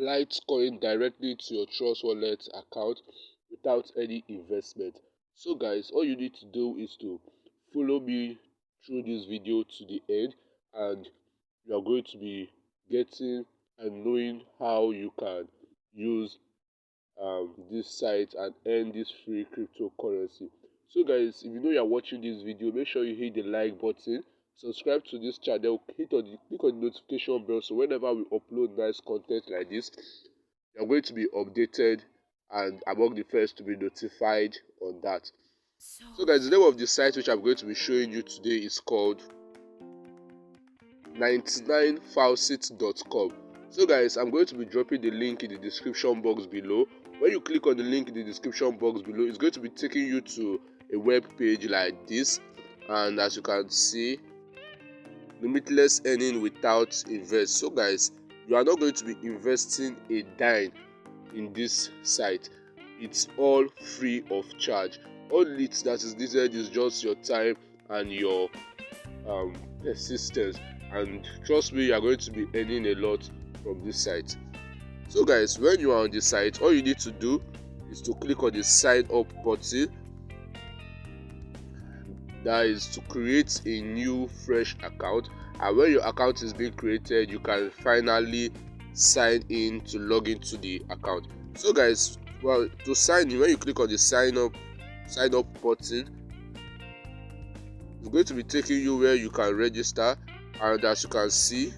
Litecoin directly to your Trust Wallet account without any investment. So guys, all you need to do is to follow me through this video to the end, and you are going to be getting and knowing how you can use this site and earn this free cryptocurrency. So guys, if you know you're watching this video, make sure you hit the like button, subscribe to this channel, click on the notification bell, so whenever we upload nice content like this, you're going to be updated and among the first to be notified on that. So guys, the name of the site which I'm going to be showing you today is called 99faucet.com. So guys, I'm going to be dropping the link in the description box below. When you click on the link in the description box below, it's going to be taking you to a web page like this, and as you can see, limitless earning without invest. So guys, you are not going to be investing a dime in this site. It's all free of charge. All it that is needed is just your time and your persistence, and trust me, you are going to be earning a lot from this site. So guys, when you are on the site, all you need to do is to click on the sign up button. That is to create a new fresh account, and when your account is being created, you can finally sign in to log into the account. So guys, well, to sign in, when you click on the sign up button, it's going to be taking you where you can register, and as you can see,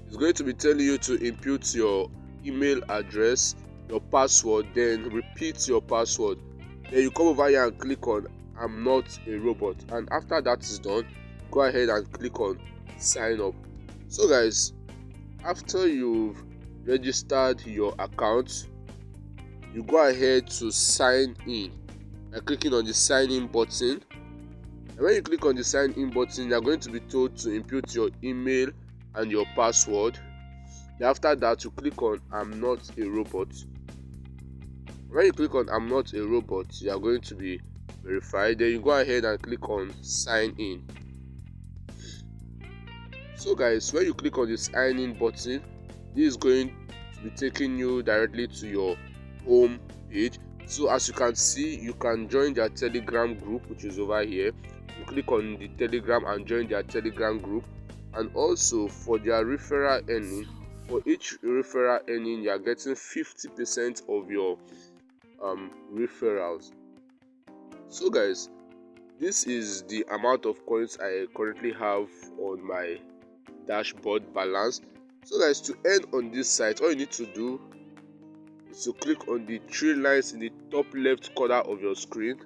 it's going to be telling you to input your email address, your password, then repeat your password. Then you come over here and click on I'm not a robot, and after that is done, go ahead and click on sign up. So guys, after you've registered your account, you go ahead to sign in by clicking on the sign in button. And when you click on the sign in button, you are going to be told to input your email and your password. Then after that, you click on I'm not a robot. When you click on I'm not a robot, you are going to be verified. Then you go ahead and click on sign in. So guys, when you click on the sign in button, this is going to be taking you directly to your home page. So as you can see, you can join their Telegram group, which is over here. You click on the Telegram and join their Telegram group. And also for their referral earning, for each referral earning, you are getting 50% of your referrals. So guys, this is the amount of coins I currently have on my dashboard balance. So guys, to earn on this site, all you need to do is to click on the three lines in the top left corner of your screen.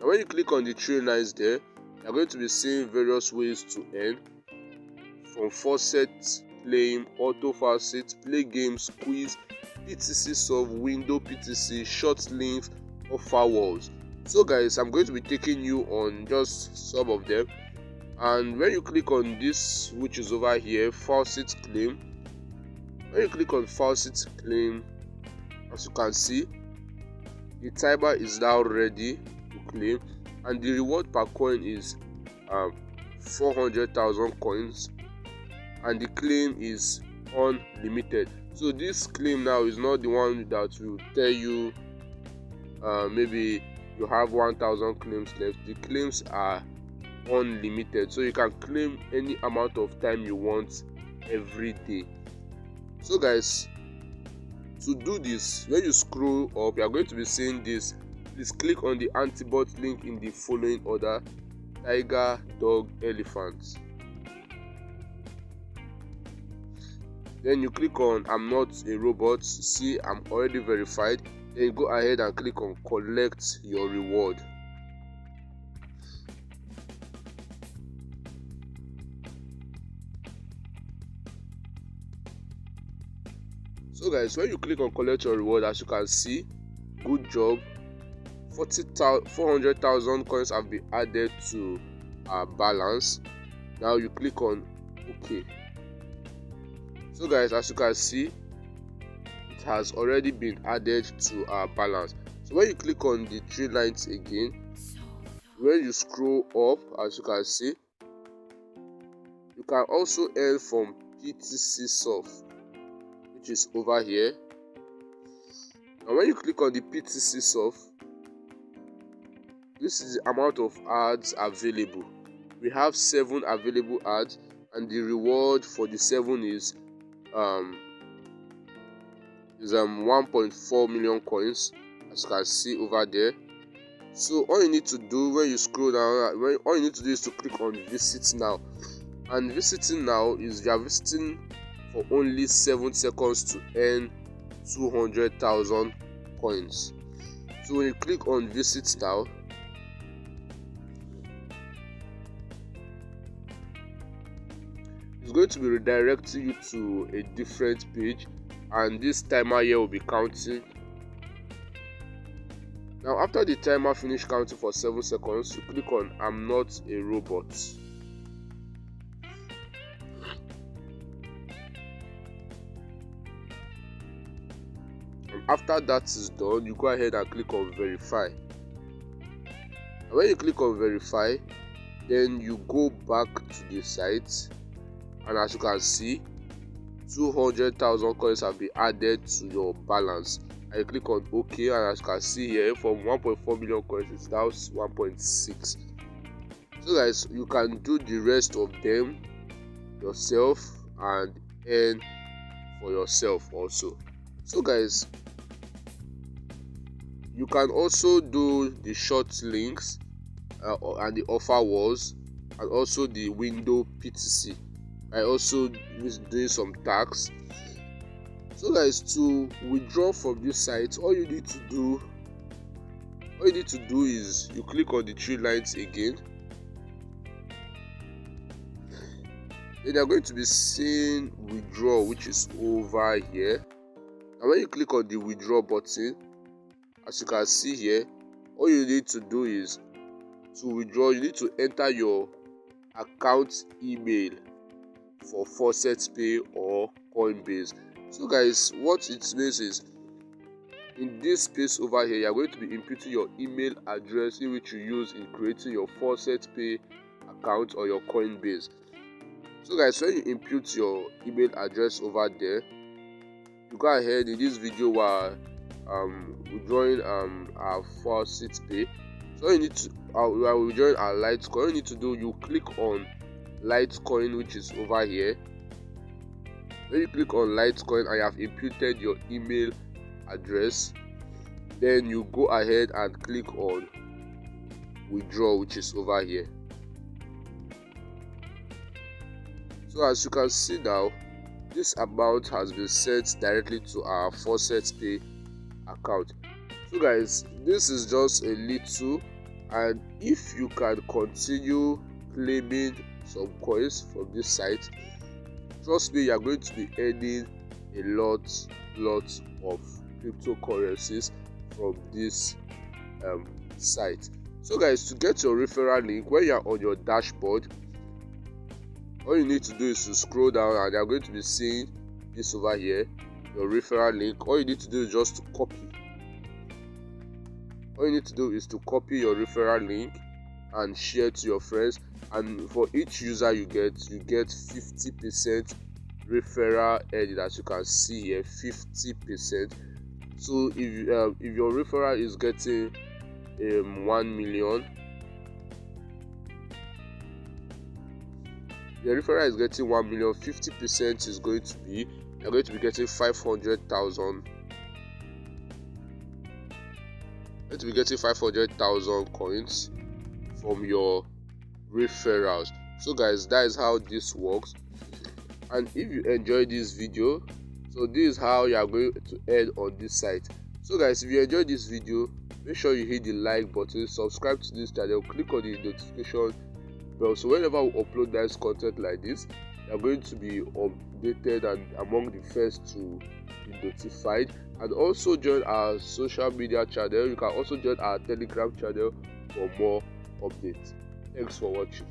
And when you click on the three lines there, you're going to be seeing various ways to earn, from faucet, claim, auto faucet, play games, quiz, PTC solve, window PTC, short links, or firewalls. So guys, I'm going to be taking you on just some of them. And when you click on this, which is over here, faucet claim, when you click on faucet claim, as you can see, the timer is now ready to claim, and the reward per coin is 400,000 coins, and the claim is unlimited. So this claim now is not the one that will tell you maybe you have 1,000 claims left. The claims are unlimited, so you can claim any amount of time you want every day. So guys, to do this, when you scroll up, you are going to be seeing this. Please click on the antibot link in the following order: tiger, dog, elephant. Then you click on I'm not a robot. See, I'm already verified. Then you go ahead and click on collect your reward. So guys, when you click on collect your reward, as you can see, good job, 400,000 coins have been added to our balance. Now you click on OK. So guys, as you can see, it has already been added to our balance. So when you click on the three lines again, when you scroll up, as you can see, you can also earn from PTC Soft. which is over here. And when you click on the PTC soft, this is the amount of ads available. We have 7 available ads, and the reward for the 7 is 1.4 million coins, as you can see over there. So all you need to do when you scroll down, all you need to do is to click on visit now. And visiting now is you are visiting for only 7 seconds to earn 200,000 coins. So when you click on visit now, it's going to be redirecting you to a different page, and this timer here will be counting. Now after the timer finishes counting for 7 seconds, you click on I'm not a robot. And after that is done, you go ahead and click on verify. And when you click on verify, then you go back to the site, and as you can see, 200,000 coins have been added to your balance. And you click on OK, and as you can see here, from 1.4 million coins it's now 1.6. So guys, you can do the rest of them yourself and earn for yourself also. So guys, you can also do the short links and the offer walls, and also the window PTC. I also doing some tags. So guys, to withdraw from this site, all you need to do is you click on the 3 lines again. Then you're going to be seeing withdraw, which is over here. And when you click on the withdraw button, as you can see here, all you need to do is to withdraw, you need to enter your account email for Faucetpay or Coinbase. So guys, what it means is, in this space over here, you are going to be inputting your email address in which you use in creating your Faucetpay account or your Coinbase. So guys, when you input your email address over there, you go ahead. In this video we're withdrawing our Faucetpay. So you need to we are withdrawing our Litecoin. All you need to do, you click on Litecoin, which is over here. When you click on Litecoin and you have inputted your email address, then you go ahead and click on withdraw, which is over here. So as you can see now, this amount has been sent directly to our Faucetpay account. So guys, this is just a little, and if you can continue claiming some coins from this site, trust me, you are going to be earning a lot of cryptocurrencies from this site. So guys, to get your referral link, when you are on your dashboard, all you need to do is to scroll down, and you are going to be seeing this over here, your referral link. All you need to do is just to copy. All you need to do is to copy your referral link and share to your friends. And for each user you get 50% referral added, as you can see here, 50%. So if your referral is getting 1 million, your referral is getting 1 million, 50% is going to be, you're going to be getting 500,000. Going to be getting 500,000 coins from your referrals. So guys, that is how this works. And if you enjoyed this video, so this is how you are going to earn on this site. So guys, if you enjoyed this video, make sure you hit the like button, subscribe to this channel, click on the notification bell, so whenever we upload nice content like this, you are going to be updated and among the first to be notified. And also join our social media channel. You can also join our Telegram channel for more updates. Thanks for watching.